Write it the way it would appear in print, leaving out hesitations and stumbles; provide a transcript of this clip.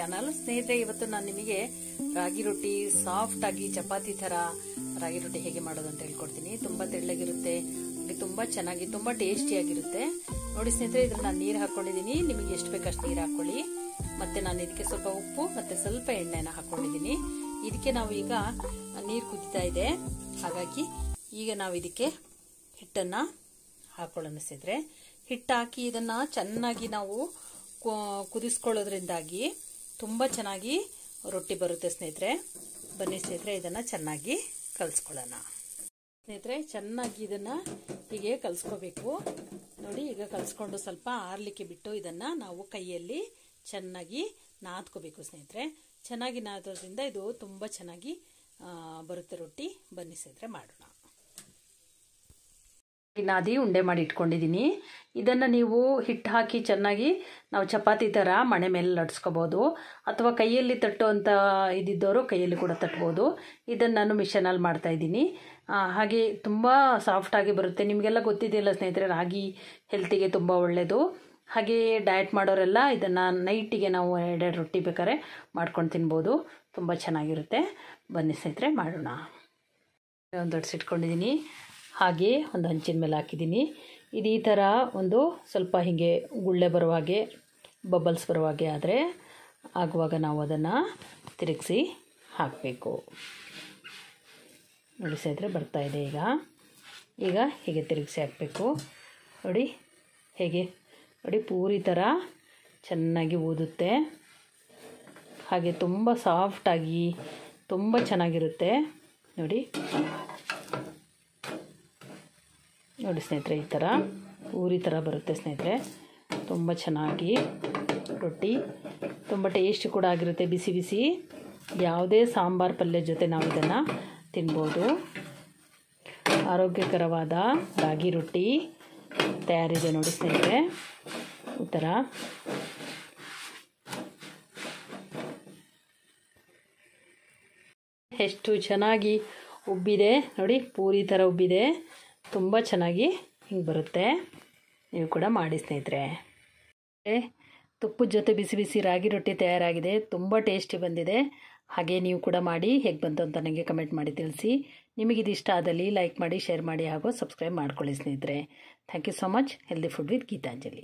Channel. ಸ್ನೇಹಿತರೆ, ಇವತ್ತು ನಾನು ನಿಮಗೆ ರಾಗಿ ರೊಟ್ಟಿ ಸಾಫ್ಟ್ ಆಗಿ ಚಪಾತಿ ತರ ರಾಗಿ ರೊಟ್ಟಿ ಹೇಗೆ ಮಾಡೋದು ಅಂತ ಹೇಳ್ಕೊಡ್ತೀನಿ. ತುಂಬಾ ತೆಳ್ಳಗಿರುತ್ತೆ, ತುಂಬಾ ಚೆನ್ನಾಗಿ ತುಂಬಾ ಟೇಸ್ಟಿಯಾಗಿರುತ್ತೆ. ನೋಡಿ ಸ್ನೇಹಿತರೆ, ಇದ್ರ ನಾನು ನೀರು ಹಾಕೊಂಡಿದ್ದೀನಿ. ನಿಮಗೆ ಎಷ್ಟು ಬೇಕಷ್ಟು ನೀರು ಹಾಕೊಳ್ಳಿ. ಮತ್ತೆ ನಾನು ಇದಕ್ಕೆ ಸ್ವಲ್ಪ ಉಪ್ಪು ಮತ್ತೆ ಸ್ವಲ್ಪ ಎಣ್ಣೆನ ಹಾಕೊಂಡಿದ್ದೀನಿ. ಇದಕ್ಕೆ ನಾವು ಈಗ ನೀರು ಕುದೀತಾ ಇದೆ, ಹಾಗಾಗಿ ಈಗ ನಾವು ಇದಕ್ಕೆ ಹಿಟ್ಟನ್ನ ಹಾಕೊಳ್ಳೋಣ ಸ್ನೇಹಿತರೆ. ಹಿಟ್ಟು ಹಾಕಿ ಇದನ್ನ ಚೆನ್ನಾಗಿ ನಾವು ಕುದಿಸ್ಕೊಳ್ಳೋದ್ರಿಂದಾಗಿ ತುಂಬಾ ಚೆನ್ನಾಗಿ ರೊಟ್ಟಿ ಬರುತ್ತೆ ಸ್ನೇಹಿತರೆ. ಬನ್ನಿ ಸ್ನೇಹಿತರೆ, ಇದನ್ನ ಚೆನ್ನಾಗಿ ಕಲ್ಸ್ಕೊಳ್ಳೋಣ. ಸ್ನೇಹಿತರೆ, ಚೆನ್ನಾಗಿ ಇದನ್ನ ಹೀಗೆ ಕಲ್ಸ್ಕೋಬೇಕು. ನೋಡಿ, ಈಗ ಕಲ್ಸ್ಕೊಂಡು ಸ್ವಲ್ಪ ಆರ್ಲಿಕ್ಕೆ ಬಿಟ್ಟು ಇದನ್ನ ನಾವು ಕೈಯಲ್ಲಿ ಚೆನ್ನಾಗಿ ನಾದ್ಕೋಬೇಕು ಸ್ನೇಹಿತರೆ. ಚೆನ್ನಾಗಿ ನಾದೋದ್ರಿಂದ ಇದು ತುಂಬಾ ಚೆನ್ನಾಗಿ ಬರುತ್ತೆ ರೊಟ್ಟಿ. ಬನ್ನಿ ಸ್ನೇಹಿತರೆ, ಮಾಡೋಣ. ನಾದಿ ಉಂಡೆ ಮಾಡಿ ಇಟ್ಕೊಂಡಿದ್ದೀನಿ. ಇದನ್ನು ನೀವು ಹಿಟ್ಟು ಹಾಕಿ ಚೆನ್ನಾಗಿ ನಾವು ಚಪಾತಿ ಥರ ಮಣೆ ಮೇಲೆ ಲಟ್ಸ್ಕೋಬೋದು, ಅಥವಾ ಕೈಯಲ್ಲಿ ತಟ್ಟುವಂಥ ಇದ್ದಿದ್ದವರು ಕೈಯಲ್ಲಿ ಕೂಡ ತಟ್ಬೋದು. ಇದನ್ನು ನಾನು ಮಿಷನಲ್ಲಿ ಮಾಡ್ತಾ ಇದ್ದೀನಿ. ಹಾಗೆ ತುಂಬ ಸಾಫ್ಟಾಗಿ ಬರುತ್ತೆ. ನಿಮಗೆಲ್ಲ ಗೊತ್ತಿದೆಯಲ್ಲ ಸ್ನೇಹಿತರೆ, ರಾಗಿ ಹೆಲ್ತಿಗೆ ತುಂಬ ಒಳ್ಳೆಯದು. ಹಾಗೆ ಡಯಟ್ ಮಾಡೋರೆಲ್ಲ ಇದನ್ನು ನೈಟಿಗೆ ನಾವು ಎರಡೆರಡು ರೊಟ್ಟಿ ಬೇಕಾದ್ರೆ ಮಾಡ್ಕೊಂಡು ತಿನ್ಬೋದು. ತುಂಬ ಚೆನ್ನಾಗಿರುತ್ತೆ. ಬನ್ನಿ ಸ್ನೇಹಿತರೆ, ಮಾಡೋಣ. ಒಂದು ದೊಡ್ಸಿಟ್ಕೊಂಡಿದ್ದೀನಿ. ಹಾಗೆ ಒಂದು ಹಂಚಿನ ಮೇಲೆ ಹಾಕಿದ್ದೀನಿ. ಇದು ಈ ಥರ ಒಂದು ಸ್ವಲ್ಪ ಹೀಗೆ ಗುಳ್ಳೆ ಬರುವಾಗೆ, ಬಬಲ್ಸ್ ಬರುವಾಗೆ ಆಗುವಾಗ ನಾವು ಅದನ್ನು ತಿರುಗಿಸಿ ಹಾಕಬೇಕು. ನೋಡಿ ಸ್ನೇಹಿತರೆ, ಬರ್ತಾಯಿದೆ ಈಗ ಹೀಗೆ ತಿರುಗಿಸಿ ಹಾಕಬೇಕು. ನೋಡಿ ಹೇಗೆ, ನೋಡಿ ಪೂರಿ ಥರ ಚೆನ್ನಾಗಿ ಊದುತ್ತೆ. ಹಾಗೆ ತುಂಬ ಸಾಫ್ಟಾಗಿ ತುಂಬ ಚೆನ್ನಾಗಿರುತ್ತೆ. ನೋಡಿ ಸ್ನೇಹಿತರೆ, ಈ ಥರ ಪೂರಿ ಥರ ಬರುತ್ತೆ ಸ್ನೇಹಿತರೆ. ತುಂಬ ಚೆನ್ನಾಗಿ ರೊಟ್ಟಿ, ತುಂಬ ಟೇಸ್ಟಿ ಕೂಡ ಆಗಿರುತ್ತೆ. ಬಿಸಿ ಬಿಸಿ ಯಾವುದೇ ಸಾಂಬಾರು ಪಲ್ಯ ಜೊತೆ ನಾವು ಇದನ್ನು ತಿನ್ಬೋದು. ಆರೋಗ್ಯಕರವಾದ ರಾಗಿ ರೊಟ್ಟಿ ತಯಾರಿದೆ ನೋಡಿ ಸ್ನೇಹಿತರೆ. ಈ ಥರ ಎಷ್ಟು ಚೆನ್ನಾಗಿ ಉಬ್ಬಿದೆ ನೋಡಿ, ಪೂರಿ ಥರ ಉಬ್ಬಿದೆ. ತುಂಬ ಚೆನ್ನಾಗಿ ಹಿಂಗೆ ಬರುತ್ತೆ. ನೀವು ಕೂಡ ಮಾಡಿ ಸ್ನೇಹಿತರೆ. ತುಪ್ಪದ ಜೊತೆ ಬಿಸಿ ಬಿಸಿ ರಾಗಿ ರೊಟ್ಟಿ ತಯಾರಾಗಿದೆ. ತುಂಬ ಟೇಸ್ಟಿ ಬಂದಿದೆ. ಹಾಗೆ ನೀವು ಕೂಡ ಮಾಡಿ ಹೇಗೆ ಬಂತು ಅಂತ ನನಗೆ ಕಮೆಂಟ್ ಮಾಡಿ ತಿಳಿಸಿ. ನಿಮಗಿದು ಇಷ್ಟ ಆದಲ್ಲಿ ಲೈಕ್ ಮಾಡಿ, ಶೇರ್ ಮಾಡಿ ಹಾಗೂ ಸಬ್ಸ್ಕ್ರೈಬ್ ಮಾಡ್ಕೊಳ್ಳಿ ಸ್ನೇಹಿತರೆ. Thank you so much. Healthy food with Geetanjali.